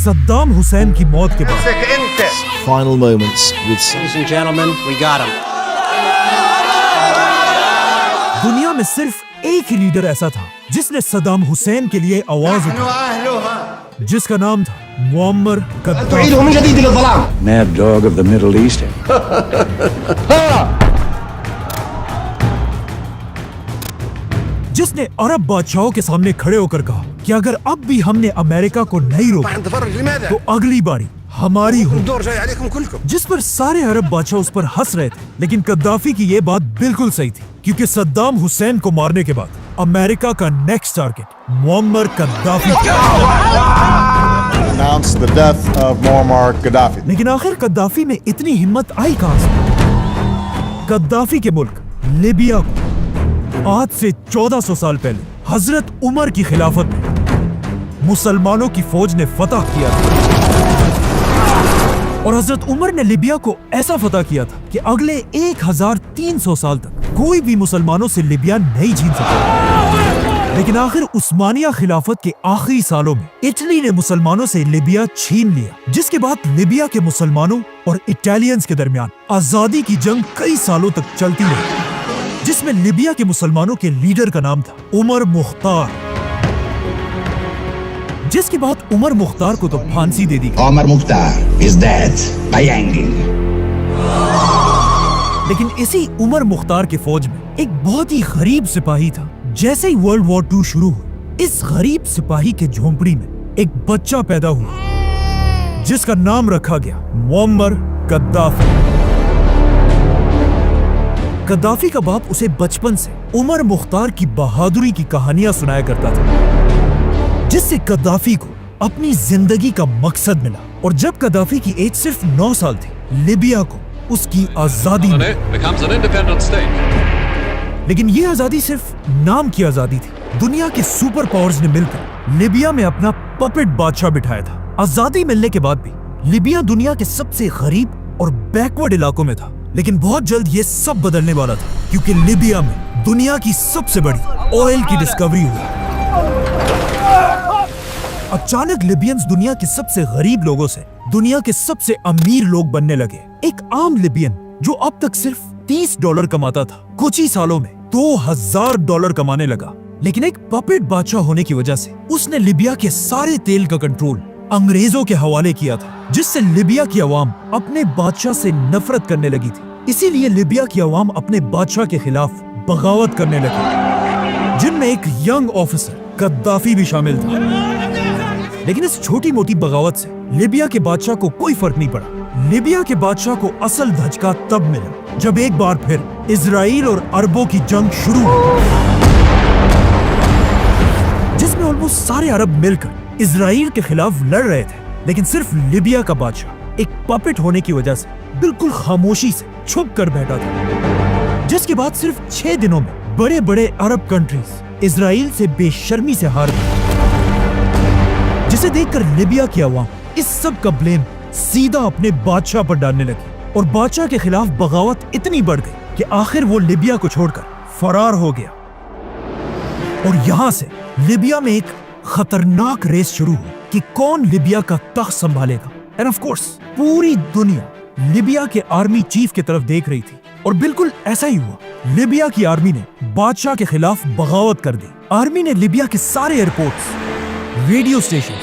सद्दाम हुसैन की मौत के बाद Final moments with Ladies and gentlemen, we got him. दुनिया में सिर्फ एक ही लीडर ऐसा था जिसने सद्दाम हुसैन के लिए आवाज उठाई, जिसका नाम था Muammar कद्दाफी। Mad dog of the Middle East. जिसने अरब बादशाहों के सामने खड़े होकर कहा कि अगर अब भी हमने अमेरिका को नहीं रोका तो अगली बारी हमारी होगी। जिस पर सारे अरब बादशाह उस पर हंस रहे थे, लेकिन कद्दाफी की ये बात बिल्कुल सही थी, क्योंकि सद्दाम हुसैन को मारने के बाद अमेरिका का next target Muammar Gaddafi announced the death of Muammar Gaddafi. लेकिन आखिर कद्दाफी में इतनी हिम्मत आई कहां से? कद्दाफी के मुल्क लीबिया को आज से 1400 साल पहले हजरत उमर की खिलाफत में मुसलमानों की फौज ने फतह किया था, और हजरत उमर ने लीबिया को ऐसा फतह किया था कि अगले 1300 साल तक कोई भी मुसलमानों से लीबिया नहीं छीन सका। लेकिन आखिर उस्मानिया खिलाफत के आखिरी सालों में इटली ने मुसलमानों से लीबिया छीन लिया, जिसके बाद लीबिया के मुसलमानों और इटालियंस के दरमियान आजादी की जंग कई सालों तक चलती रही, जिसमें लीबिया के मुसलमानों के लीडर का नाम था उमर मुख्तार, जिसके बाद उमर मुख्तार को तो फांसी दे दी गई। Omar Mukhtar is dead by hanging. लेकिन इसी उमर मुख्तार के फौज में एक बहुत ही गरीब सिपाही था। जैसे ही वर्ल्ड वॉर 2 शुरू हुई, इस गरीब सिपाही के झोंपड़ी में एक बच्चा पैदा हुआ, जिसका नाम रखा गया मुअम्मर कद्दाफी। कद्दाफी का बाप उसे बचपन से उमर मुख्तार की बहादुरी की कहानियां सुनाया करता था, जिससे कद्दाफी को अपनी जिंदगी का मकसद मिला। और जब कद्दाफी की एज सिर्फ 9 साल थी, लीबिया को उसकी आजादी मिली। लेकिन ये आजादी सिर्फ नाम की आजादी थी। दुनिया के सुपर पावर्स ने मिलकर लीबिया में अपना पपेट बादशाह बिठाया था। आजादी मिलने के बाद भी लीबिया दुनिया के सबसे गरीब और बैकवर्ड इलाकों में था, लेकिन बहुत जल्द ये सब बदलने वाला था, क्योंकि लीबिया में दुनिया की सबसे बड़ी ऑयल की डिस्कवरी हुई। अचानक लिबियंस दुनिया के सबसे गरीब लोगों से दुनिया के सबसे अमीर लोग बनने लगे। एक आम लिबियन जो अब तक सिर्फ $30 कमाता था, कुछ ही सालों में $2000 कमाने लगा। लेकिन एक पपेट बादशाह होने की वजह से उसने लीबिया के सारे तेल का कंट्रोल अंग्रेजों के हवाले किया था, जिससे लीबिया की आवाम अपने बादशाह से नफरत करने लगी थी। इसीलिए लीबिया की आवाम अपने बादशाह के खिलाफ बगावत करने लगी, जिनमें एक यंग ऑफिसर कद्दाफी भी शामिल था। लेकिन इस छोटी मोटी बगावत से लीबिया के बादशाह को कोई फर्क नहीं पड़ा। लीबिया के बादशाह को असल धचका तब मिला जब एक बार फिर इजराइल और अरबों की जंग शुरू हुई, जिसमें ऑलमोस्ट सारे अरब मिलकर इजराइल के खिलाफ लड़ रहे थे। लेकिन सिर्फ लीबिया का बादशाह एक पपेट होने की वजह से बिल्कुल खामोशी से छुप कर बैठा था, जिसके बाद सिर्फ 6 दिनों में बड़े बड़े अरब कंट्रीज इजराइल से बेशर्मी से हार गए, जिसे देखकर लीबिया की आवाम इस सब का ब्लेम सीधा अपने बादशाह पर डालने लगी, और बादशाह के खिलाफ बगावत इतनी बढ़ गई कि आखिर वो लीबिया को छोड़कर फरार हो गया। और यहाँ से लीबिया में एक खतरनाक रेस शुरू हुई कि कौन लीबिया का तख्त संभालेगा। एंड ऑफ कोर्स पूरी दुनिया लीबिया के आर्मी चीफ की तरफ देख रही थी, और बिल्कुल ऐसा ही हुआ। लीबिया की आर्मी ने बादशाह के खिलाफ बगावत कर दी। आर्मी ने लीबिया के सारे एयरपोर्ट्स, रेडियो स्टेशन,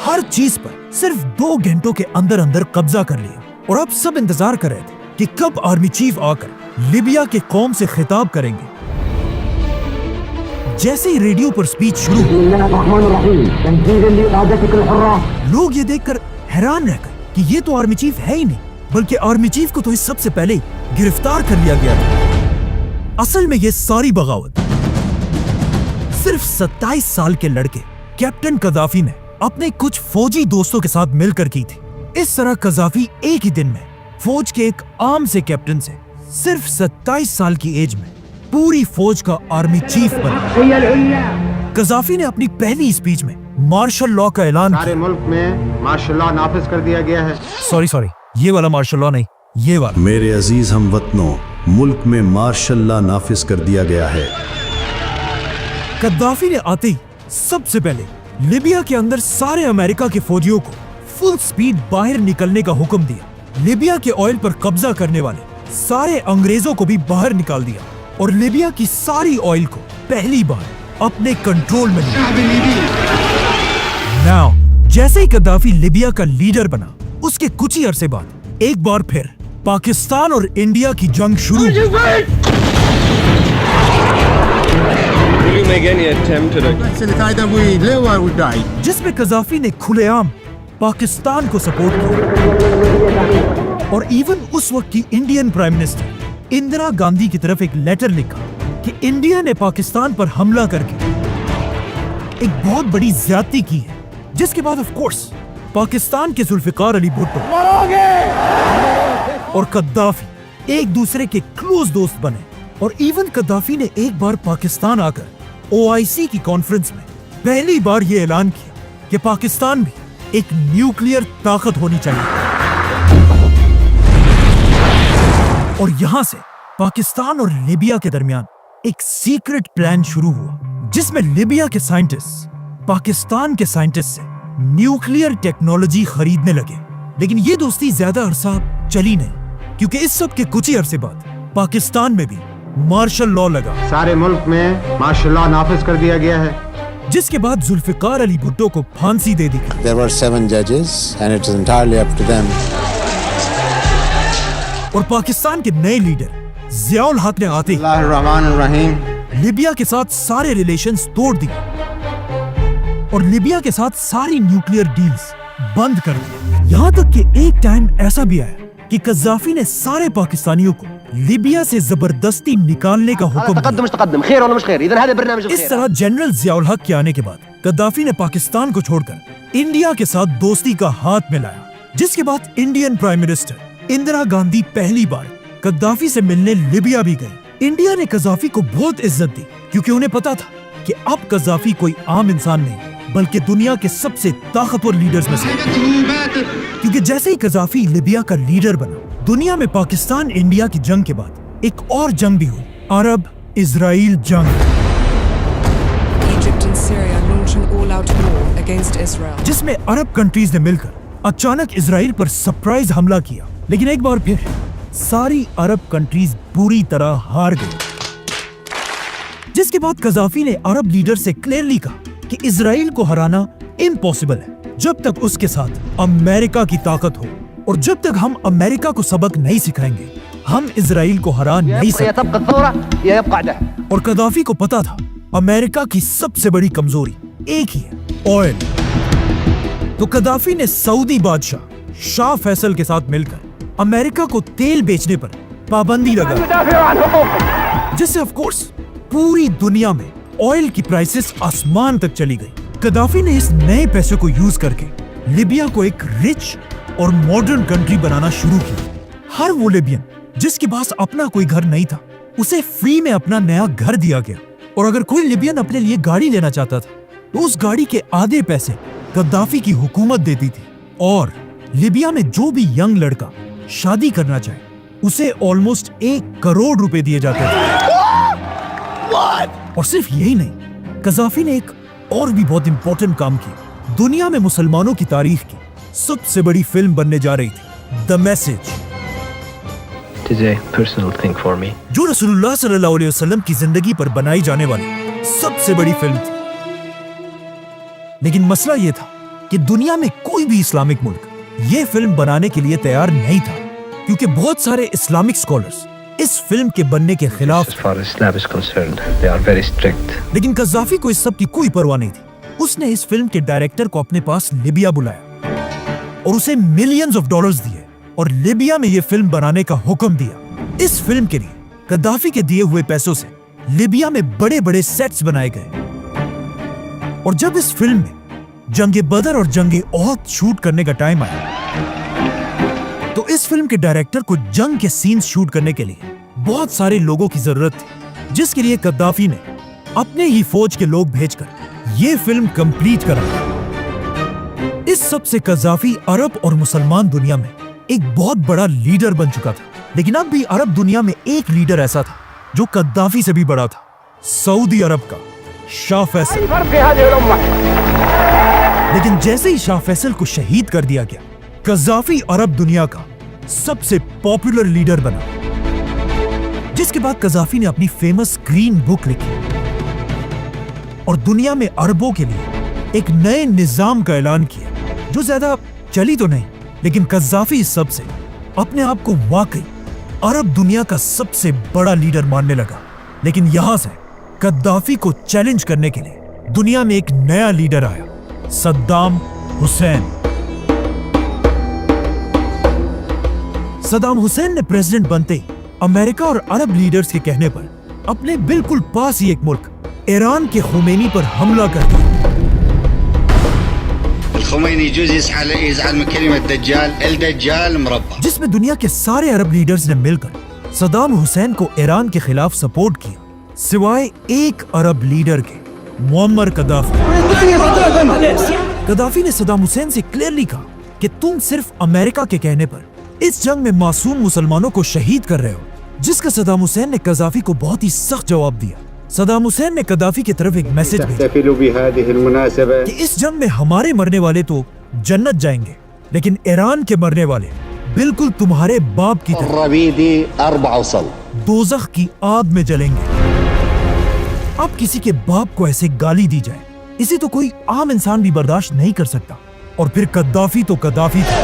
हर चीज पर सिर्फ 2 घंटों के अंदर अंदर कब्जा कर लिया। और अब सब इंतजार कर रहे थे कि कब आर्मी चीफ आकर लीबिया के कौम से खिताब करेंगे। जैसे ही रेडियो पर स्पीच शुरू हुई, लोग ये देखकर हैरान रह गए कि ये तो आर्मी चीफ है ही नहीं, बल्कि आर्मी चीफ को तो इस सबसे पहले गिरफ्तार कर लिया गया था। असल में ये सारी बगावत सिर्फ 27 साल के लड़के कैप्टन कद्दाफी ने अपने कुछ फौजी दोस्तों के साथ मिलकर की थी। इस तरह कद्दाफी एक ही दिन में फौज के एक आम से कैप्टन से सिर्फ 27 साल की एज में पूरी फौज का आर्मी चीफ बना। कद्दाफी ने अपनी पहली स्पीच में मार्शल लॉ का ऐलान सारे मुल्क में मार्शल लॉ नाफिज कर दिया गया है। सॉरी, ये वाला मार्शल लॉ नहीं, ये वाला। मेरे अजीज हमवतनों, मुल्क में मार्शल लॉ नाफिज कर दिया गया है। कद्दाफी ने आते ही सबसे पहले लिबिया के अंदर सारे अमेरिका के फौजियों को फुल स्पीड बाहर निकलने का हुक्म दिया। लिबिया के ऑयल पर कब्जा करने वाले सारे अंग्रेजों को भी बाहर निकाल दिया और लिबिया की सारी ऑयल को पहली बार अपने कंट्रोल में लिया। नाउ जैसे ही गद्दाफी लिबिया का लीडर बना, उसके कुछ ही अरसे बाद एक बार फिर पाकिस्तान और इंडिया की जंग शुरू हुई। Will you make any attempt to जिसमें गद्दाफी ने खुलेआम पाकिस्तान को सपोर्ट किया और इवन उस वक्त की Indian prime minister Indira Gandhi की तरफ एक लेटर लिखा कि इंडिया ने पाकिस्तान पर हमला करके एक बहुत बड़ी ज्यादती की है, जिसके बाद ऑफ कोर्स पाकिस्तान के जुल्फिकार अली भुट्टो और गद्दाफी एक दूसरे के क्लोज दोस्त बने और इवन गद्दाफी ने एक बार पाकिस्तान आकर OIC की कॉन्फ्रेंस में पहली बार यह ऐलान किया कि पाकिस्तान में एक न्यूक्लियर ताकत होनी चाहिए। और यहां से पाकिस्तान और लिबिया के दरमियान एक सीक्रेट प्लान शुरू हुआ, जिसमें लिबिया के साइंटिस्ट पाकिस्तान के साइंटिस्ट से न्यूक्लियर टेक्नोलॉजी खरीदने लगे। लेकिन ये दोस्ती ज्यादा अरसा चली नहीं, क्योंकि इस सब के कुछ ही अरसे बाद पाकिस्तान में भी मार्शल लॉ लगा। सारे मुल्क में मार्शल लॉ नाफिज कर दिया गया है, जिसके बाद जुल्फिकार अली भुट्टो को फांसी दे दी गई। There were 7 judges, and it is entirely up to them. और पाकिस्तान के नए लीडर जियाउल हक ने आते ही रहमान लिबिया के साथ सारे रिलेशंस तोड़ दिए और लिबिया के साथ सारी न्यूक्लियर डील्स बंद कर दी। यहाँ तक कि एक टाइम ऐसा भी आया कि गद्दाफी ने सारे पाकिस्तानियों को लिबिया से जबरदस्ती निकालने का हुक्म दिया। इस तरह जनरल जियाउल हक के आने के बाद गद्दाफी ने पाकिस्तान को छोड़कर इंडिया के साथ दोस्ती का हाथ मिलाया, जिसके बाद Indian prime minister Indira Gandhi पहली बार गद्दाफी से मिलने लिबिया भी गए। इंडिया ने गद्दाफी को बहुत इज्जत दी, क्योंकि उन्हें पता था कि अब गद्दाफी कोई आम इंसान नहीं बल्कि दुनिया के सबसे ताकतवर लीडर्स में से। क्योंकि जैसे ही गद्दाफी लिबिया का लीडर बना, दुनिया में पाकिस्तान इंडिया की जंग के बाद एक और जंग भी हुई, अरब इजराइल जंग, Egypt and Syria launch an all-out war against Israel. जिसमें अरब कंट्रीज ने मिलकर अचानक इजराइल पर सरप्राइज हमला किया। लेकिन एक बार फिर सारी अरब कंट्रीज बुरी तरह हार गई, जिसके बाद गद्दाफी ने अरब लीडर से क्लियरली कहा कि इजराइल को हराना इम्पॉसिबल है जब तक उसके साथ अमेरिका की ताकत हो, और जब तक हम अमेरिका को सबक नहीं सिखाएंगे हम इजराइल को हरा नहीं सकते। और गद्दाफी को पता था अमेरिका की सबसे बड़ी कमजोरी एक ही है, ऑयल। तो गद्दाफी ने सऊदी बादशाह शाह फैसल के साथ मिलकर अमेरिका को तेल बेचने पर पाबंदी लगा, जिससे ऑफ कोर्स पूरी दुनिया में ऑयल की प्राइसेस आसमान तक चली गई। गद्दाफी ने इस नए पैसे को यूज करके लिबिया को एक रिच और मॉडर्न कंट्री बनाना शुरू किया। हर वो लिबियन जिसके पास अपना कोई घर नहीं था, उसे फ्री में अपना नया घर दिया गया। और अगर कोई लिबियन अपने लिए गाड़ी लेना चाहता था तो उस गाड़ी के आधे पैसे गद्दाफी की हुकूमत देती थी। और लिबिया में जो भी यंग लड़का शादी करना चाहे उसे ऑलमोस्ट 1 करोड़ रुपए दिए जाते थे। और सिर्फ यही नहीं, गद्दाफी ने एक और भी बहुत इंपॉर्टेंट काम किया। दुनिया में मुसलमानों की तारीख की सबसे बड़ी फिल्म बनने जा रही थी, द मैसेज, जो रसूलुल्लाह सल्लल्लाहु अलैहि वसल्लम की जिंदगी पर बनाई जाने वाली सबसे बड़ी फिल्म थी। लेकिन मसला यह था कि दुनिया में कोई भी इस्लामिक मुल्क ये फिल्म बनाने के लिए तैयार नहीं था, क्योंकि बहुत सारे इस्लामिक स्कॉलर्स इस फिल्म के बनने के खिलाफ थे। लेकिन गद्दाफी को इस सब की कोई परवाह नहीं थी। उसने इस फिल्म के डायरेक्टर को अपने पास लिबिया बुलाया और उसे मिलियंस ऑफ डॉलर्स दिए और लिबिया में ये फिल्म बनाने का हुक्म दिया। इस फिल्म के लिए गद्दाफी के दिए हुए पैसों से लिबिया में बड़े बड़े सेट्स बनाए गए। और जब इस फिल्म में जंगे बदर और जंगे ओहद शूट करने का टाइम आया, तो इस फिल्म के डायरेक्टर को जंग के सीन्स शूट करने के लिए बहुत सारे लोगों की जरूरत थी, जिसके लिए गद्दाफी ने अपने ही फौज के लोग भेजकर ये फिल्म कंप्लीट करा। इस सब से गद्दाफी अरब और मुसलमान दुनिया में एक बहुत बड़ा लीडर बन चुका था। लेकिन अब भी अरब दुनिया में एक लीडर ऐसा था जो गद्दाफी से भी बड़ा था, सऊदी अरब का शाह फैसल। लेकिन जैसे ही शाह फैसल को शहीद कर दिया गया, कज़ाफी अरब दुनिया का सबसे पॉपुलर लीडर बना, जिसके बाद कज़ाफी ने अपनी फेमस ग्रीन बुक लिखी और दुनिया में अरबों के लिए एक नए निजाम का ऐलान किया, जो ज्यादा चली तो नहीं, लेकिन कज़ाफी इस सब से अपने आप को वाकई अरब दुनिया का सबसे बड़ा लीडर मानने लगा। लेकिन यहां से गद्दाफी को चैलेंज करने के लिए दुनिया में एक नया लीडर आया, सद्दाम हुसैन। सद्दाम हुसैन ने प्रेसिडेंट बनते ही अमेरिका और अरब लीडर्स के कहने पर अपने बिल्कुल पास ही एक मुल्क ईरान के खुमैनी पर हमला कर दिया। जिसमें दुनिया के सारे अरब लीडर्स ने मिलकर सद्दाम हुसैन को ईरान के खिलाफ सपोर्ट किया, सिवाय एक अरब लीडर के, मुअम्मर कद्दाफी। कद्दाफी ने सद्दाम हुसैन से क्लियरली कहा कि तुम सिर्फ अमेरिका के कहने पर इस जंग में मासूम मुसलमानों को शहीद कर रहे हो, जिसका सद्दाम हुसैन ने कज़ाफी को बहुत ही सख्त जवाब दिया। सद्दाम हुसैन ने कद्दाफी की तरफ एक मैसेज भेजा कि इस जंग में हमारे मरने वाले तो जन्नत जाएंगे, लेकिन ईरान के मरने वाले बिल्कुल तुम्हारे बाप की तरह दोज़ख की आग में जलेंगे। अब किसी के बाप को ऐसे गाली दी जाए, इसे तो कोई आम इंसान भी बर्दाश्त नहीं कर सकता। और फिर कद्दाफी तो कद्दाफी था।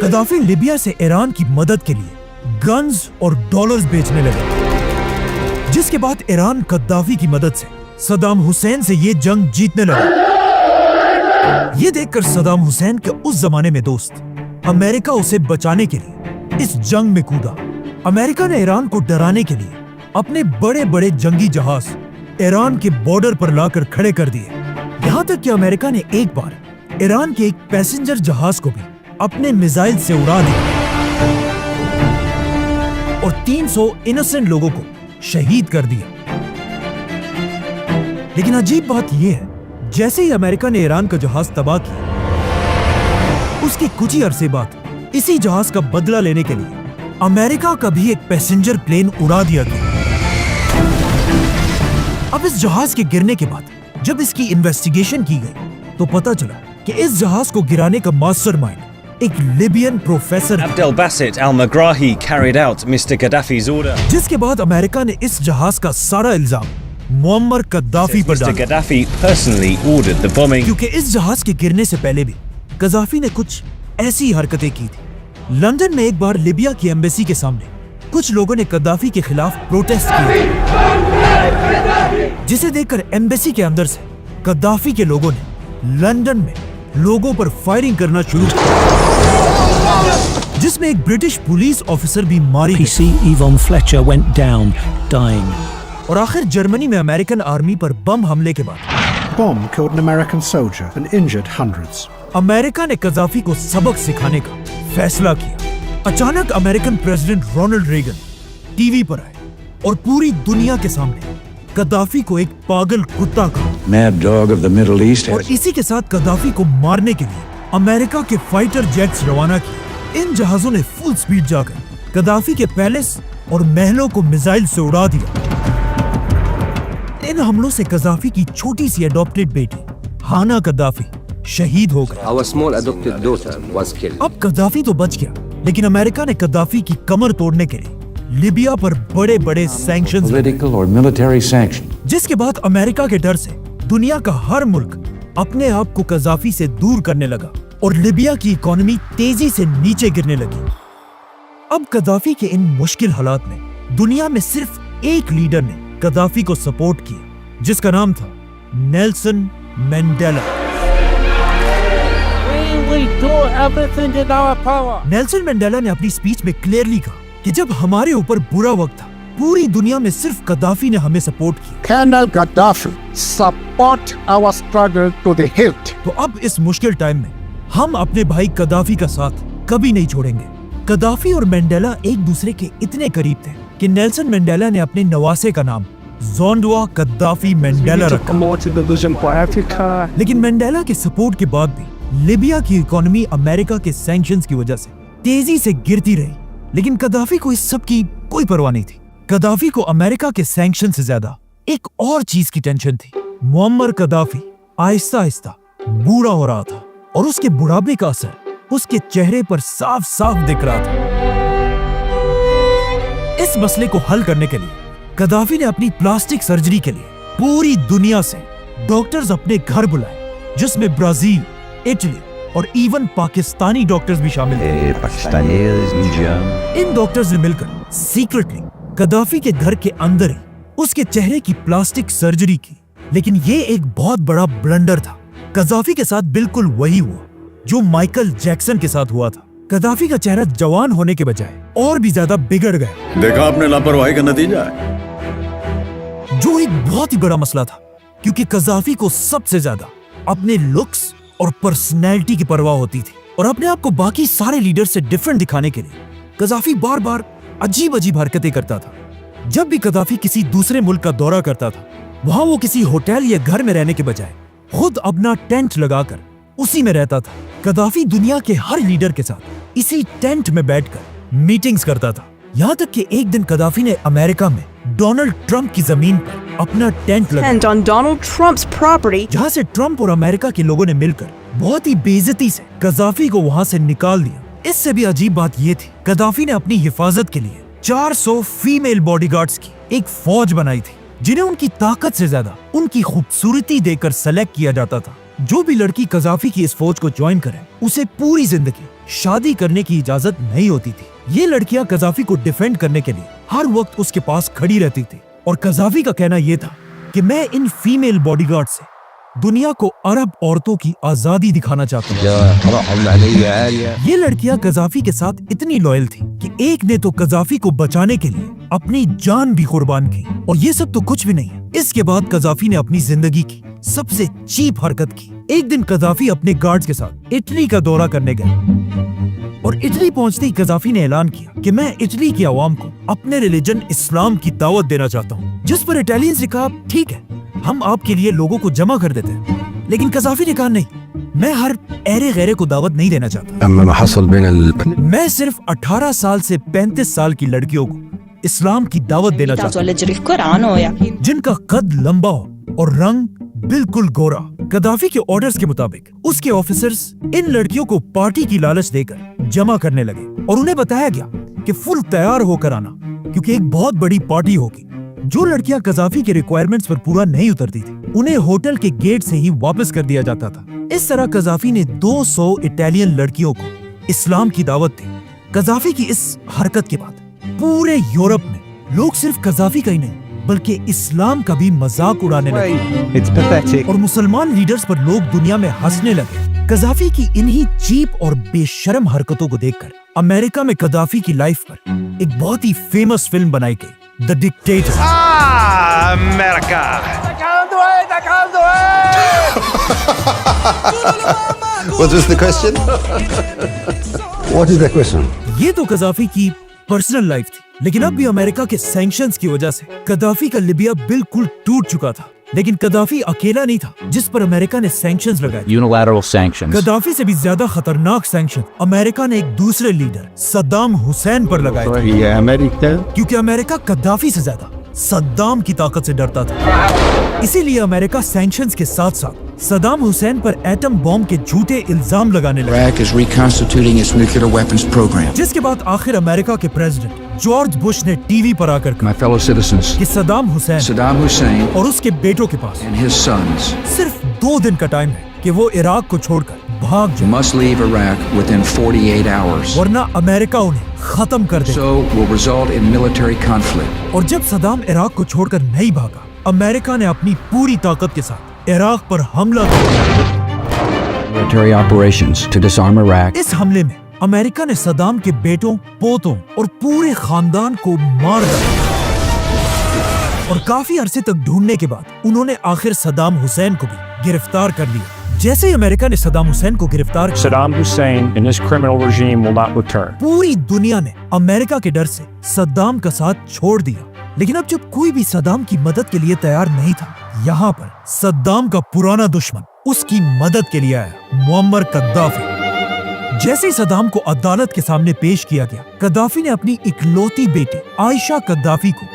कद्दाफी लिबिया से ईरान की मदद के लिए गन्स और डॉलर्स बेचने लगे, जिसके बाद ईरान कद्दाफी की मदद से सद्दाम हुसैन से ये जंग जीतने लगा। ये देखकर सद्दाम हुसैन के उस जमाने में दोस्त अमेरिका उसे बचाने के लिए इस जंग में कूदा। अमेरिका ने ईरान को डराने के लिए अपने बड़े बड़े जंगी जहाज ईरान के बॉर्डर पर लाकर खड़े कर दिए। यहाँ तक कि अमेरिका ने एक बार ईरान के एक पैसेंजर जहाज को भी अपने मिसाइल से उड़ा दिया और 300 इनोसेंट लोगों को शहीद कर दिया। लेकिन अजीब बात यह है, जैसे ही अमेरिका ने ईरान का जहाज तबाह किया, उसके कुछ ही अरसे बाद इसी जहाज का बदला लेने के लिए अमेरिका का भी एक पैसेंजर प्लेन उड़ा दिया गया। अब इस जहाज के गिरने के बाद जब इसकी इन्वेस्टिगेशन की गई तो पता चला कि इस जहाज को गिराने का मास्टरमाइंड एक Libyan professor Abdelbasit al-Megrahi carried out Mr. Gaddafi's order. जिसके बाद अमेरिका ने इस जहाज का सारा इल्जाम मुअम्मर कद्दाफी पर Mr. डाला, Gaddafi personally ordered the bombing. क्योंकि इस जहाज के गिरने से पहले भी कज़ाफी ने कुछ ऐसी हरकतें की थी। लंदन में एक बार लिबिया की एम्बेसी के सामने कुछ लोगों ने कद्दाफी के खिलाफ प्रोटेस्ट किया, जिसे देखकर एम्बेसी के अंदर से कद्दाफी के लोगों ने लंदन में लोगों पर फायरिंग करना शुरू किया, जिसमें एक ब्रिटिश पुलिस ऑफिसर भी मारी गई। PC Yvonne Fletcher went down, dying. और आखिर जर्मनी में अमेरिकन आर्मी पर बम हमले के बाद Bomb killed an American soldier and injured hundreds. America ने कज़ाफी को सबक सिखाने का फैसला किया। अचानक American president Ronald Reagan TV पर आए और पूरी दुनिया के सामने कद्दाफी को एक पागल कुत्ता कहा। Mad dog of the Middle East. और इसी के साथ कद्दाफी को मारने के लिए अमेरिका के फाइटर जेट्स रवाना किए। इन जहाजों ने फुल स्पीड जाकर कद्दाफी के पैलेस और महलों को मिसाइल से उड़ा दिया। इन हमलों से कज़ाफी की छोटी सी अडॉप्टेड बेटी हाना कद्दाफी शहीद हो गई। Our small adopted daughter was killed. अब कद्दाफी तो बच गया, लेकिन अमेरिका ने कद्दाफी की कमर तोड़ने के लिए लिबिया पर बड़े बड़े sanctions, Political or military sanction. जिसके बाद अमेरिका के डर से दुनिया का हर मुल्क अपने आप को कज़ाफी से दूर करने लगा और लिबिया की इकोनॉमी तेजी से नीचे गिरने लगी। अब कद्दाफी के इन मुश्किल हालात में दुनिया में सिर्फ एक लीडर ने कद्दाफी को सपोर्ट किया, जिसका नाम था नेल्सन मंडेला। नेल्सन मंडेला ने अपनी स्पीच में क्लियरली कहा कि जब हमारे ऊपर बुरा वक्त था, पूरी दुनिया में सिर्फ कद्दाफी ने हमें सपोर्ट किया। Colonel Gaddafi support our struggle to the hilt. तो अब इस मुश्किल टाइम में हम अपने भाई कद्दाफी का साथ कभी नहीं छोड़ेंगे। कद्दाफी और मंडेला एक दूसरे के इतने करीब थे कि नेल्सन मंडेला ने अपने नवासे का नाम जोंडुआ कद्दाफी मंडेला रखा। लेकिन मंडेला के सपोर्ट के बाद भी लिबिया की इकोनॉमी अमेरिका के सैंक्शंस की वजह से तेजी से गिरती रही, लेकिन कद्दाफी को इस सब की कोई परवाह नहीं थी। कद्दाफी को अमेरिका के सैंक्शन से ज्यादा एक और चीज की टेंशन थी। मुअम्मर कदाफी आहिस्ता आहिस्ता बूढ़ा हो रहा था और उसके बुढ़ापे का असर उसके चेहरे पर साफ साफ दिख रहा था। इस मसले को हल करने के लिए कदाफी ने अपनी प्लास्टिक सर्जरी के लिए पूरी दुनिया से डॉक्टर्स अपने घर बुलाए, जिसमें ब्राजील, इटली और इवन पाकिस्तानी डॉक्टर्स भी शामिल थे। इन डॉक्टर्स ने मिलकर सीक्रेटली कदाफी के घर के अंदर ही उसके चेहरे की प्लास्टिक सर्जरी की। लेकिन ये एक बहुत बड़ा ब्लंडर था। कदाफी के साथ बिल्कुल वही हुआ जो माइकल जैक्सन के साथ हुआ था। कदाफी का चेहरा जवान होने के बजाय और भी ज्यादा बिगड़ गया। देखा आपने लापरवाही का नतीजा है। जो एक बहुत ही बड़ा मसला था, क्योंकि कदाफी को सबसे ज्यादा अपने लुक्स और पर्सनैलिटी की परवाह होती थी और अपने आप को बाकी सारे लीडर से डिफरेंट दिखाने के लिए कदाफी बार बार अजीब अजीब हरकतें करता था। जब भी कदाफी किसी दूसरे मुल्क का दौरा करता था, वहां वो किसी होटल या घर में रहने के बजाय खुद अपना टेंट लगाकर उसी में रहता था। कदाफी दुनिया के हर लीडर के साथ इसी टेंट में बैठकर मीटिंग्स करता था। यहाँ तक कि एक दिन कदाफी ने अमेरिका में डोनाल्ड ट्रंप की जमीन पर अपना टेंट लगाया, on Donald Trump's property. जहाँ से ट्रंप और अमेरिका के लोगों ने मिलकर बहुत ही बेइज्जती से कदाफी को वहाँ से निकाल दिया। इससे भी अजीब बात ये थी, कदाफी ने अपनी हिफाजत के लिए 400 फीमेल बॉडीगार्ड्स की एक फौज बनाई थी, जिन्हें उनकी ताकत से ज्यादा उनकी खूबसूरती देकर सेलेक्ट किया जाता था। जो भी लड़की कदाफी की इस फौज को ज्वाइन करे, उसे पूरी जिंदगी शादी करने की इजाजत नहीं होती थी। ये लड़कियां कदाफी को डिफेंड करने के लिए हर वक्त उसके पास खड़ी रहती थी और कदाफी का कहना यह था कि मैं इन फीमेल बॉडीगार्ड से दुनिया को अरब औरतों की आजादी दिखाना चाहता हूँ। ये लड़कियां कदाफी के साथ इतनी लॉयल थी कि एक ने तो कदाफी को बचाने के लिए अपनी जान भी कुर्बान की। और ये सब तो कुछ भी नहीं है। इसके बाद कदाफी ने अपनी जिंदगी की सबसे चीप हरकत की। एक दिन कदाफी अपने गार्ड्स के साथ इटली का दौरा करने गए और इटली पहुंचते ही कदाफी ने ऐलान किया कि मैं इटली की आवाम को अपने रिलीजन इस्लाम की दावत देना चाहता हूँ। जिस पर इटालियंस ने कहा, ठीक है, हम आपके लिए लोगों को जमा कर देते हैं। लेकिन कदाफी ने कहा, नहीं, मैं हर ऐरे गैरे को दावत नहीं देना चाहता। मैं सिर्फ 18 साल से 35 साल की लड़कियों को इस्लाम की दावत देना चाहता हूँ, जिनका कद लंबा हो और रंग बिल्कुल गोरा। कदाफी के ऑर्डर्स के मुताबिक उसके ऑफिसर्स इन लड़कियों को पार्टी की लालच देकर जमा करने लगे और उन्हें बताया गया कि फुल तैयार होकर आना, क्योंकि एक बहुत बड़ी पार्टी होगी। जो लड़कियां कदाफी के रिक्वायरमेंट्स पर पूरा नहीं उतरती थी, उन्हें होटल के गेट से ही वापस कर दिया जाता था। इस तरह कदाफी ने 200 इटालियन लड़कियों को इस्लाम की दावत दी। कदाफी की इस हरकत के बाद पूरे यूरोप में लोग सिर्फ कदाफी का ही नहीं बल्कि इस्लाम का भी मजाक उड़ाने लगे और मुसलमान लीडर्स पर लोग दुनिया में हंसने लगे। कदाफी की इन्हीं चीप और बेशर्म हरकतों को देखकर अमेरिका में कदाफी की लाइफ पर एक बहुत ही फेमस फिल्म बनाई गई, the dictator. America! What was the question? What is the question? ये तो कदाफी की पर्सनल लाइफ थी, लेकिन अब भी अमेरिका के सैंक्शंस की वजह से कदाफी का लिबिया बिल्कुल टूट चुका था। लेकिन कदाफी अकेला नहीं था जिस पर अमेरिका ने सैंक्शंस लगाए। Unilateral sanctions. कदाफी से भी ज्यादा खतरनाक सैंक्शन अमेरिका ने एक दूसरे लीडर सद्दाम हुसैन पर लगाए थे, क्योंकि अमेरिका कदाफी से ज्यादा सद्दाम की ताकत से डरता था। इसीलिए अमेरिका सैंक्शंस के साथ साथ सद्दाम हुसैन पर एटम बॉम्ब के झूठे इल्जाम लगाने लगा, Iraq is reconstituting its nuclear weapons program. जिसके बाद आखिर अमेरिका के प्रेसिडेंट जॉर्ज बुश ने टीवी पर आकर कहा My fellow citizens, कि सद्दाम हुसैन Saddam Hussein और उसके बेटों के पास and his sons सिर्फ 2 दिन का टाइम है कि वो इराक को छोड़कर भाग जाए, must leave Iraq within 48 hours. वरना अमेरिका उन्हें खत्म कर देगा। So will result in military conflict. और जब सद्दाम इराक को छोड़कर नहीं भागा, अमेरिका ने अपनी पूरी ताकत के साथ इराक पर हमला किया। Military operations to disarm Iraq. इस हमले में अमेरिका ने सद्दाम के बेटों, पोतों और पूरे खानदान को मार डाला और काफी अरसे तक ढूंढने के बाद उन्होंने आखिर सद्दाम हुसैन को भी गिरफ्तार कर लिया। जैसे ही अमेरिका ने सद्दाम हुसैन को गिरफ्तार किया, Saddam Hussein and his criminal regime will not return. पूरी दुनिया ने अमेरिका के डर से सद्दाम का साथ छोड़ दिया। लेकिन अब जब कोई भी सद्दाम की मदद के लिए तैयार नहीं था, यहाँ पर सद्दाम का पुराना दुश्मन उसकी मदद के लिए आया, मुअम्मर कद्दाफी। जैसे ही सद्दाम को अदालत के सामने पेश किया गया, कद्दाफी ने अपनी इकलौती बेटी आयशा कद्दाफी को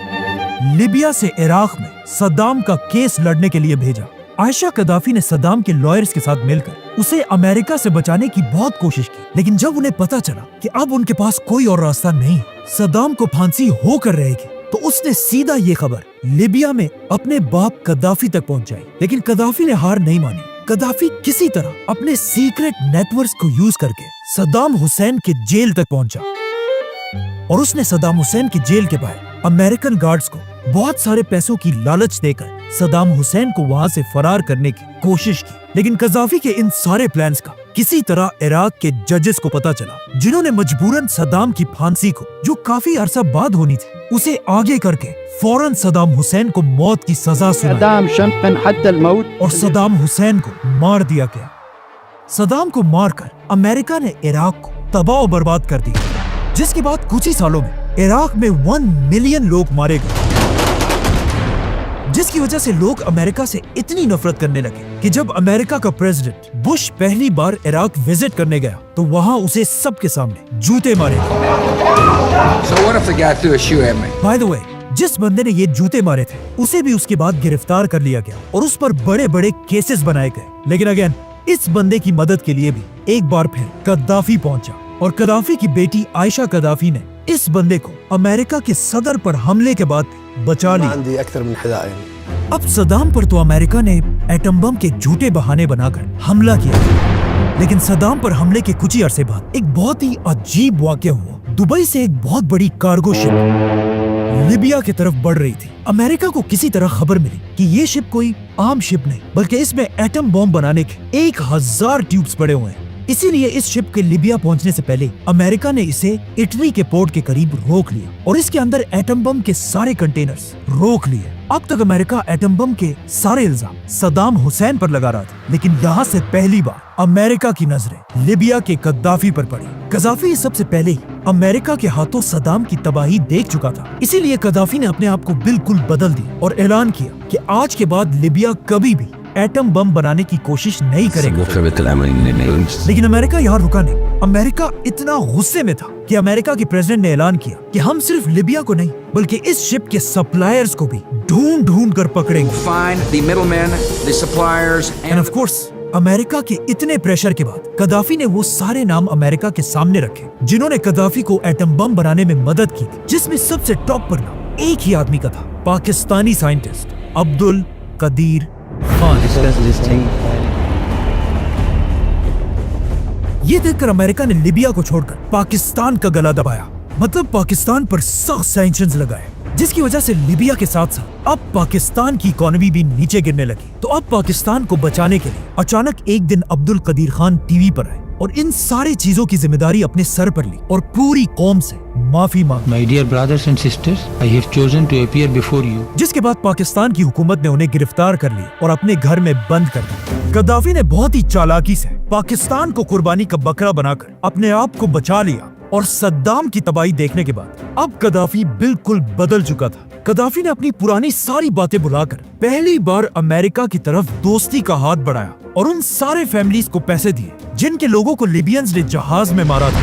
लिबिया से इराक में सद्दाम का केस लड़ने के लिए भेजा। आयशा गद्दाफी ने सद्दाम के लॉयर्स के साथ मिलकर उसे अमेरिका से बचाने की बहुत कोशिश की, लेकिन जब उन्हें पता चला कि अब उनके पास कोई और रास्ता नहीं, सद्दाम को फांसी होकर रहेगी, तो उसने सीधा ये खबर लीबिया में अपने बाप गद्दाफी तक पहुंचाई। लेकिन गद्दाफी ने हार नहीं मानी। गद्दाफी किसी तरह अपने सीक्रेट नेटवर्क को यूज करके सद्दाम हुसैन के जेल तक पहुंचा और उसने सद्दाम हुसैन की जेल के बाहर अमेरिकन गार्ड्स को बहुत सारे पैसों की लालच देकर सद्दाम हुसैन को वहां से फरार करने की कोशिश की। लेकिन गद्दाफी के इन सारे प्लान्स का किसी तरह इराक के जजेस को पता चला, जिन्होंने मजबूरन सद्दाम की फांसी को, जो काफी अरसा बाद होनी थी, उसे आगे करके फौरन सद्दाम हुसैन को मौत की सजा सुनाई और सद्दाम हुसैन को मार दिया गया। सद्दाम को मारकर अमेरिका ने इराक को तबाह बर्बाद कर दिया, जिसके बाद कुछ ही सालों में इराक में 1 मिलियन लोग मारे गए, जिसकी वजह से लोग अमेरिका से इतनी नफरत करने लगे कि जब अमेरिका का प्रेसिडेंट बुश पहली बार इराक विजिट करने गया तो वहां उसे सबके सामने जूते मारे गए। बाय द वे, जिस बंदे ने ये जूते मारे थे उसे भी उसके बाद गिरफ्तार कर लिया गया और उस पर बड़े बड़े केसेस बनाए गए। लेकिन अगेन, इस बंदे की मदद के लिए भी एक बार फिर गद्दाफी पहुंचा और गद्दाफी की बेटी आयशा गद्दाफी ने इस बंदे को अमेरिका के सदर पर हमले के बाद बचा लिया। अब सद्दाम पर तो अमेरिका ने एटम बम के झूठे बहाने बनाकर हमला किया, लेकिन सद्दाम पर हमले के कुछ ही अरसे बाद एक बहुत ही अजीब वाकया हुआ। दुबई से एक बहुत बड़ी कार्गो शिप लीबिया की तरफ बढ़ रही थी। अमेरिका को किसी तरह खबर मिली कि ये शिप कोई आम शिप नहीं, बल्कि इसमें एटम बम बनाने के 1000 ट्यूब्स पड़े हुए हैं। इसीलिए इस शिप के लीबिया पहुंचने से पहले अमेरिका ने इसे इटली के पोर्ट के करीब रोक लिया और इसके अंदर एटम बम के सारे कंटेनर्स रोक लिए। अब तक अमेरिका एटम बम के सारे इल्जाम सद्दाम हुसैन पर लगा रहा था, लेकिन यहाँ से पहली बार अमेरिका की नजरें लीबिया के गद्दाफी पर पड़ी। गद्दाफी सबसे पहले ही अमेरिका के हाथों सद्दाम की तबाही देख चुका था, इसीलिए गद्दाफी ने अपने आप को बिल्कुल बदल दिया और ऐलान किया कि आज के बाद लीबिया कभी भी एटम बम बनाने की कोशिश नहीं करेगा। लेकिन अमेरिका यहाँ रुका नहीं। अमेरिका इतना गुस्से में था कि अमेरिका के प्रेसिडेंट ने ऐलान किया कि हम सिर्फ लीबिया को नहीं बल्कि इस शिप के सप्लायर्स को भी ढूंढ कर पकड़ेंगे। एंड ऑफ कोर्स, अमेरिका के इतने प्रेशर के बाद गद्दाफी ने वो सारे नाम अमेरिका के सामने रखे जिन्होंने गद्दाफी को एटम बम बनाने में मदद की, जिसमें सबसे टॉप पर नाम एक ही आदमी का था, पाकिस्तानी साइंटिस्ट अब्दुल कदीर खान। ये देखकर अमेरिका ने लीबिया को छोड़कर पाकिस्तान का गला दबाया, मतलब पाकिस्तान पर सख्त सैंक्शंस लगाए, जिसकी वजह से लीबिया के साथ साथ अब पाकिस्तान की इकोनॉमी भी नीचे गिरने लगी। तो अब पाकिस्तान को बचाने के लिए अचानक एक दिन अब्दुल कदीर खान टीवी पर आए और इन सारी चीजों की जिम्मेदारी अपने सर पर ली और पूरी कौम से माफी मांगी। My dear brothers and sisters, I have chosen to appear before you. जिसके बाद पाकिस्तान की हुकूमत ने उन्हें गिरफ्तार कर लिया और अपने घर में बंद कर दिया। गद्दाफी ने बहुत ही चालाकी से पाकिस्तान को कुर्बानी का बकरा बनाकर अपने आप को बचा लिया और सद्दाम की तबाही देखने के बाद अब गद्दाफी बिल्कुल बदल चुका था। गद्दाफी ने अपनी पुरानी सारी बातें भुलाकर पहली बार अमेरिका की तरफ दोस्ती का हाथ बढ़ाया और उन सारे फैमिलीज को पैसे दिए जिनके लोगों को लिबियंस ने जहाज में मारा था।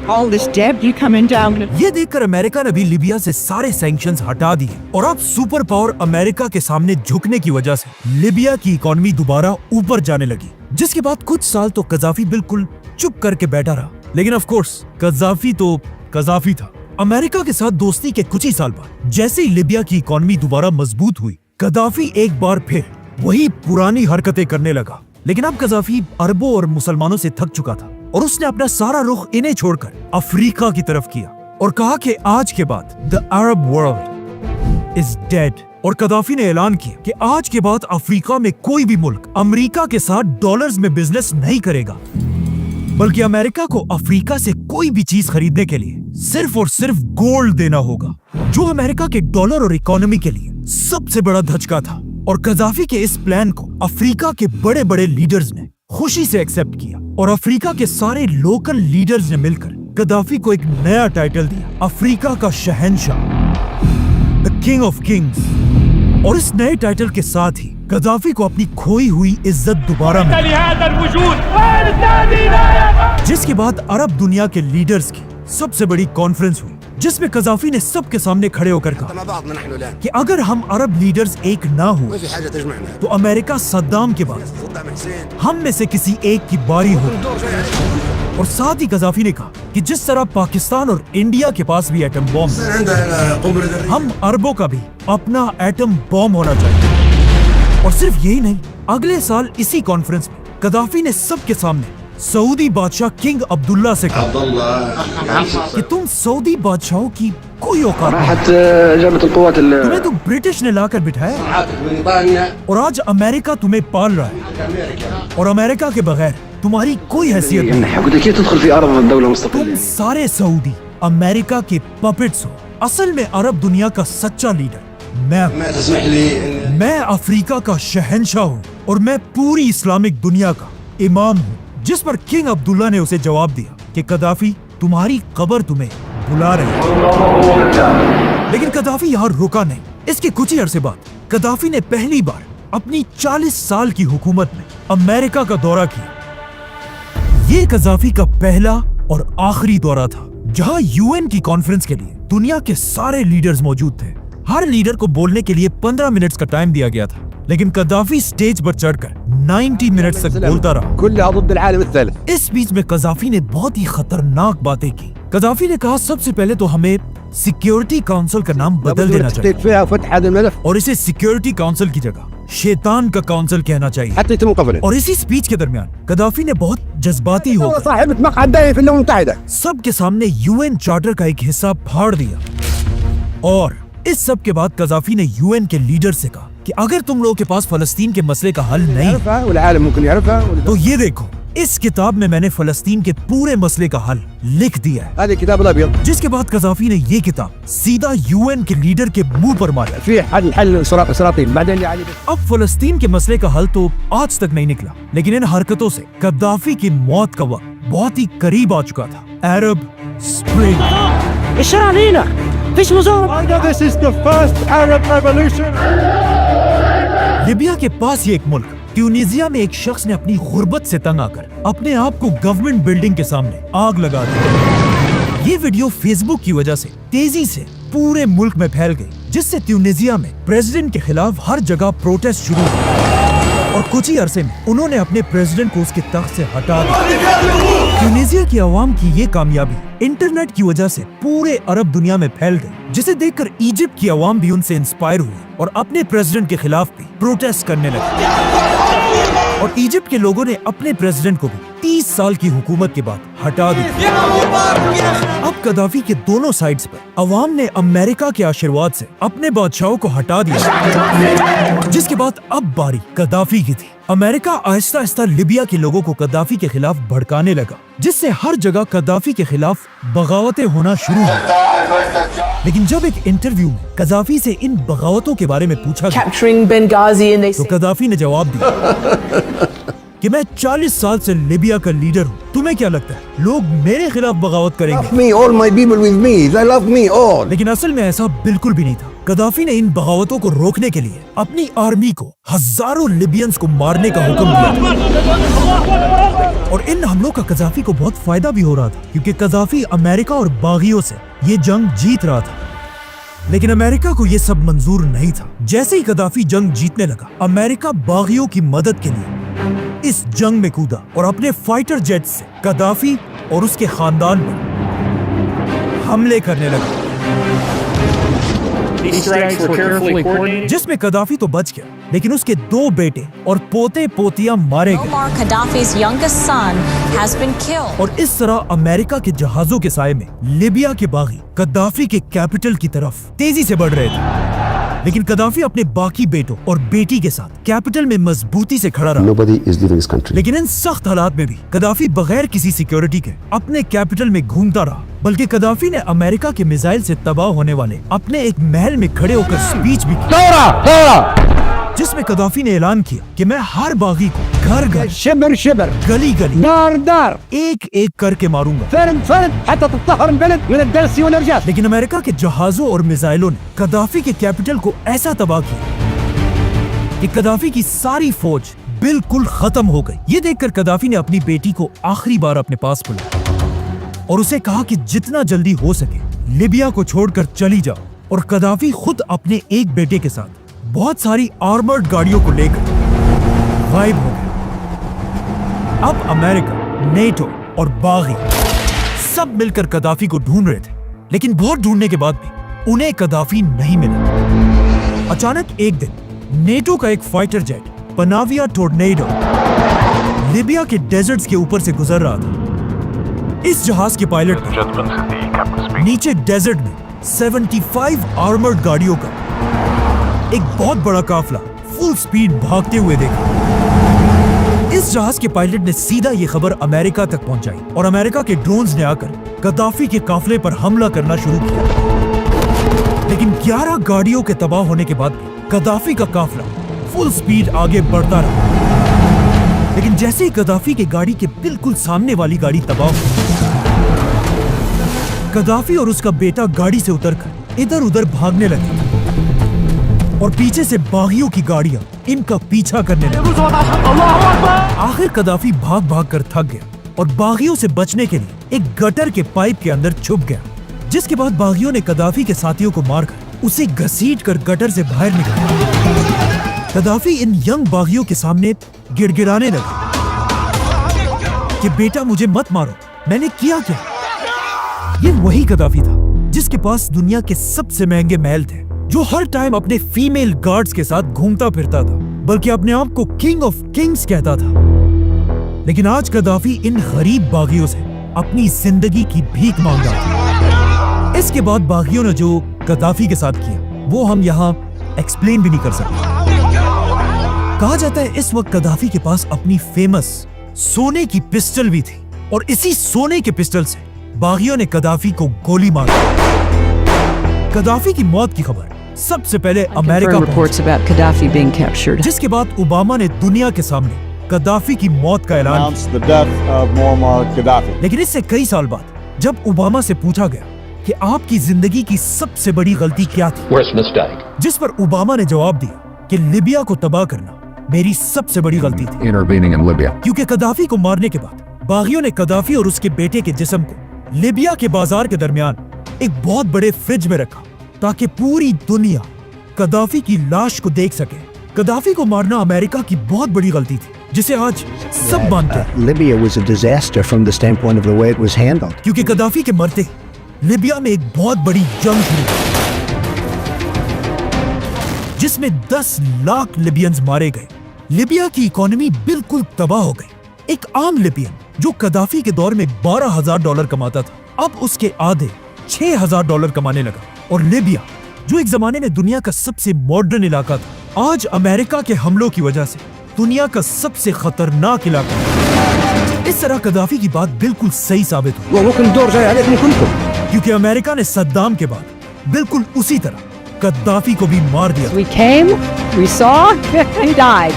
All this debris coming down. ये देखकर अमेरिका ने भी लीबिया से सारे सैंक्शंस हटा दिए और अब सुपर पावर अमेरिका के सामने झुकने की वजह से लीबिया की इकोनॉमी दोबारा ऊपर जाने लगी। जिसके बाद कुछ साल तो गद्दाफी बिल्कुल चुप करके बैठा रहा, लेकिन ऑफ कोर्स गद्दाफी तो गद्दाफी था। अमेरिका के साथ दोस्ती के कुछ ही साल बाद जैसे ही लीबिया की इकोनॉमी दोबारा मजबूत हुई, गद्दाफी एक बार फिर वही पुरानी हरकतें करने लगा। लेकिन अब गद्दाफी अरबों और मुसलमानों से थक चुका था और उसने अपना सारा रुख इन्हें छोड़कर अफ्रीका की तरफ किया और कहा कि आज के बाद the Arab world is dead. और गद्दाफी ने ऐलान किया कि आज के बाद अफ्रीका में कोई भी मुल्क अमेरिका के साथ डॉलर्स में बिजनेस नहीं करेगा, बल्कि अमेरिका को अफ्रीका से कोई भी चीज खरीदने के लिए सिर्फ और सिर्फ गोल्ड देना होगा, जो अमेरिका के डॉलर और इकोनॉमी के लिए सबसे बड़ा धचका था। और गद्दाफी के इस प्लान को अफ्रीका के बड़े बड़े लीडर्स ने खुशी से एक्सेप्ट किया और अफ्रीका के सारे लोकल लीडर्स ने मिलकर गद्दाफी को एक नया टाइटल दिया, अफ्रीका का शहंशाह, द किंग ऑफ किंग्स। और इस नए टाइटल के साथ ही गद्दाफी को अपनी खोई हुई इज्जत दोबारा मिली, जिसके बाद अरब दुनिया के लीडर्स की सबसे बड़ी कॉन्फ्रेंस हुई जिसमें कजाफी ने सबके सामने खड़े होकर कहा कि अगर हम अरब लीडर्स एक ना हो तो अमेरिका सद्दाम के बाद हम में से किसी एक की बारी हो। और साथ ही कजाफी ने कहा कि जिस तरह पाकिस्तान और इंडिया के पास भी एटम बॉम्ब है, हम अरबों का भी अपना एटम बॉम्ब होना चाहिए। और सिर्फ यही नहीं, अगले साल इसी कॉन्फ्रेंस में कजाफी ने सबके सामने सऊदी बादशाह किंग अब्दुल्ला से कहा कि तुम सऊदी बादशाहों की कोई औकात नहीं, तुम्हें तो ब्रिटिश ने लाकर बिठाया और आज अमेरिका तुम्हें पाल रहा है और अमेरिका के बगैर तुम्हारी कोई हैसियत नहीं। तुम सारे सऊदी अमेरिका के पपेट्स हो। असल में अरब दुनिया का सच्चा लीडर मैं अफ्रीका का शहंशाह हूँ और मैं पूरी इस्लामिक दुनिया का इमाम हूँ। जिस पर किंग अब्दुल्ला ने उसे जवाब दिया कि कदाफी तुम्हारी कब्र तुम्हें बुला रही है। लेकिन कदाफी यहाँ रुका नहीं। इसके कुछ ही अरसे बाद कदाफी ने पहली बार अपनी 40 साल की हुकूमत में अमेरिका का दौरा किया। ये कदाफी का पहला और आखिरी दौरा था जहां यूएन की कॉन्फ्रेंस के लिए दुनिया के सारे लीडर्स मौजूद थे। हर लीडर को बोलने के लिए 15 मिनट्स का टाइम दिया गया था, लेकिन कदाफी स्टेज पर चढ़कर 90 मिनट्स तक बोलता रहा। इस बीच में कदाफी ने बहुत ही खतरनाक बातें की। कदाफी ने कहा सबसे पहले तो हमें सिक्योरिटी काउंसिल का नाम बदल देना चाहिए और इसे सिक्योरिटी काउंसिल की जगह शैतान का काउंसिल कहना चाहिए। और इसी स्पीच के दरमियान कदाफी ने बहुत जज्बाती होकर सबके सामने यूएन चार्टर का एक हिस्सा फाड़ दिया। और इस सब के बाद कदाफी ने यूएन के लीडर से कहा कि अगर तुम लोगों के पास फलस्तीन के मसले का हल नहीं तो ये देखो, इस किताब में मैंने फलस्तीन के पूरे मसले का हल लिख दिया है। जिसके बाद कदाफी ने ये किताब सीधा यूएन के लीडर के मुंह पर मारा। अब फलस्तीन के मसले का हल तो आज तक नहीं निकला, लेकिन इन हरकतों से कदाफी की मौत का वक्त बहुत ही करीब आ चुका था। अरब स्प्रिंग। लीबिया के पास ये एक मुल्क ट्यूनीजिया में एक शख्स ने अपनी गुर्बत से तंग आकर अपने आप को गवर्नमेंट बिल्डिंग के सामने आग लगा दी। ये वीडियो फेसबुक की वजह से तेजी से पूरे मुल्क में फैल गई, जिससे ट्यूनीजिया में प्रेसिडेंट के खिलाफ हर जगह प्रोटेस्ट शुरू हुए और कुछ ही अरसे में उन्होंने अपने प्रेसिडेंट को उसके तख्त से हटा दिया। ट्यूनीजिया की आवाम की ये कामयाबी इंटरनेट की वजह से पूरे अरब दुनिया में फैल गई, जिसे देखकर इजिप्ट की आवाम भी उनसे इंस्पायर हुई और अपने प्रेसिडेंट के खिलाफ भी प्रोटेस्ट करने लगे। और इजिप्ट के लोगों ने अपने प्रेसिडेंट को भी 30 साल की हुकूमत के बाद हटा दिया। अब कदाफी के दोनों साइड्स पर अवाम ने अमेरिका के आशीर्वाद से अपने बादशाहों को हटा दिया, जिसके बाद अब बारी कदाफी की थी। अमेरिका आहिस्ता आहिस्ता लिबिया के लोगों को कदाफी के खिलाफ भड़काने लगा, जिससे हर जगह कदाफी के खिलाफ बगावतें होना शुरू हुई। लेकिन जब एक इंटरव्यू में कदाफी से इन बगावतों के बारे में पूछा गया तो कदाफी ने जवाब दिया कि मैं 40 साल से लिबिया का लीडर हूँ। तुम्हें क्या लगता है लोग मेरे खिलाफ बगावत करेंगे? लेकिन असल में ऐसा बिल्कुल भी नहीं था। कदाफी ने इन बगावतों को रोकने के लिए अपनी आर्मी को हजारों लिबियंस को मारने का हुक्म दिया और इन हमलों का कदाफी को बहुत फायदा भी हो रहा था, क्योंकि कदाफी अमेरिका और बागियों से ये जंग जीत रहा था। लेकिन अमेरिका को ये सब मंजूर नहीं था। जैसे ही कदाफी जंग जीतने लगा, अमेरिका बागियों की मदद के लिए इस जंग में कूदा और अपने फाइटर जेट से कदाफी और उसके खानदान पर हमले करने लगा, जिसमें कदाफी तो बच गया, लेकिन उसके 2 बेटे और पोते पोतियां मारे गए। और इस तरह अमेरिका के जहाजों के साए में लिबिया के बागी कदाफी के कैपिटल की तरफ तेजी से बढ़ रहे थे। लेकिन कदाफी अपने बाकी बेटों और बेटी के साथ कैपिटल में मजबूती से खड़ा रहा। लेकिन इन सख्त हालात में भी कदाफी बगैर किसी सिक्योरिटी के अपने कैपिटल में घूमता रहा। बल्कि कदाफी ने अमेरिका के मिसाइल से तबाह होने वाले अपने एक महल में खड़े होकर स्पीच भी की, जिसमें कदाफी ने ऐलान किया कि मैं हर बागी को घर घर, शिबर शिबर, गली गली, दार दार, एक एक करके मारूंगा। लेकिन अमेरिका के जहाजों और मिसाइलों ने कदाफी के कैपिटल को ऐसा तबाह किया कि कदाफी की सारी फौज बिल्कुल खत्म हो गई। ये देखकर कदाफी ने अपनी बेटी को आखिरी बार अपने पास बुलाया और उसे कहा कि जितना जल्दी हो सके लिबिया को छोड़कर चली जाओ और कदाफी खुद अपने एक बेटे के साथ बहुत सारी आर्मर्ड गाड़ियों को लेकर गायब हो गए। अब अमेरिका, नेटो और बागी सब मिलकर कदाफी को ढूंढ रहे थे, लेकिन बहुत ढूंढने के बाद भी उन्हें कदाफी नहीं मिला। अचानक एक दिन नेटो का एक फाइटर जेट पनाविया टोर्नेडो लिबिया के डेजर्ट्स के ऊपर से गुजर रहा था। इस जहाज के पायलट ने नीचे डेजर्ट में 75 आर्मर्ड गाड़ियों का एक बहुत बड़ा काफला फुल स्पीड भागते हुए देखा। इस जहाज के पायलट ने सीधा ये खबर अमेरिका तक पहुंचाई और अमेरिका के ड्रोन्स ने आकर गद्दाफी के काफले पर हमला करना शुरू किया। लेकिन 11 गाड़ियों के तबाह होने के बाद भी गद्दाफी का काफला फुल स्पीड आगे बढ़ता रहा। लेकिन जैसे ही गद्दाफी की गाड़ी के बिल्कुल सामने वाली गाड़ी तबाह हुई, गद्दाफी और उसका बेटा गाड़ी से उतरकर इधर उधर भागने लगे और पीछे से बागियों की गाड़ियां इनका पीछा करने लगी। आखिर गद्दाफी भाग भाग कर थक गया और बागियों से बचने के लिए एक गटर के पाइप के अंदर छुप गया, जिसके बाद बागियों ने गद्दाफी के साथियों को मारकर उसे घसीटकर गटर से बाहर निकाला। गद्दाफी इन यंग बागियों के सामने गिड़गिड़ाने लगा कि बेटा मुझे मत मारो, मैंने किया क्या? ये वही गद्दाफी था जिसके पास दुनिया के सबसे महंगे महल थे, जो हर टाइम अपने फीमेल गार्ड्स के साथ घूमता फिरता था, बल्कि अपने आप को किंग ऑफ किंग्स कहता था। लेकिन आज गद्दाफी इन गरीब बागियों से अपनी जिंदगी की भीख मांग रहा था। इसके बाद बागियों ने जो गद्दाफी के साथ किया वो हम यहाँ एक्सप्लेन भी नहीं कर सकते। कहा जाता है इस वक्त गद्दाफी के पास अपनी फेमस सोने की पिस्टल भी थी और इसी सोने के पिस्टल से बागियों ने गद्दाफी को गोली मार दी। गद्दाफी की मौत की खबर सबसे पहले अमेरिका पहुंची, जिसके बाद ओबामा ने दुनिया के सामने गद्दाफी की मौत का ऐलान किया। लेकिन इससे कई साल बाद जब ओबामा से पूछा गया कि आपकी जिंदगी की सबसे बड़ी गलती क्या थी, जिस पर ओबामा ने जवाब दिया कि लिबिया को तबाह करना मेरी सबसे बड़ी गलती थी, क्योंकि गद्दाफी को मारने के बाद बागियों ने गद्दाफी और उसके बेटे के जिस्म को लिबिया के बाजार के दरमियान एक बहुत बड़े फ्रिज में रखा ताकि पूरी दुनिया गद्दाफी की लाश को देख सके। गद्दाफी को मारना अमेरिका की बहुत बड़ी गलती थी, जिसे आज सब मानते हैं। Libya was a disaster from the standpoint of the way it was handled. क्योंकि गद्दाफी के मरते लिबिया में एक बहुत बड़ी जंग हुई जिसमें 10 लाख लिबियंस मारे गए। लिबिया की इकोनॉमी बिल्कुल तबाह हो गई। एक आम लिबियन जो गद्दाफी के दौर में $12,000 कमाता था, अब उसके आधे $6,000 कमाने लगा। और लिबिया जो एक जमाने में दुनिया का सबसे मॉडर्न इलाका था, आज अमेरिका के हमलों की वजह से दुनिया का सबसे खतरनाक इलाका है। इस तरह गद्दाफी की बात बिल्कुल सही साबित हुई, क्योंकि अमेरिका ने सद्दाम के बाद बिल्कुल उसी तरह गद्दाफी को भी मार दिया। We came, we saw, he died.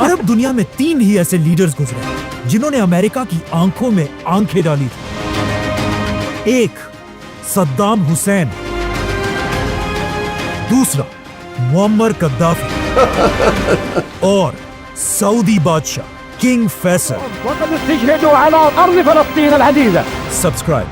अरब दुनिया में 3 ही ऐसे लीडर्स गुजरे जिन्होंने अमेरिका की आंखों में आंखें डाली थी। एक सद्दाम हुसैन, दूसरा मुअम्मर गद्दाफी और सऊदी बादशाह किंग फैसल। وقد استشهدوا على أرض فلسطين العزيزة. सब्सक्राइब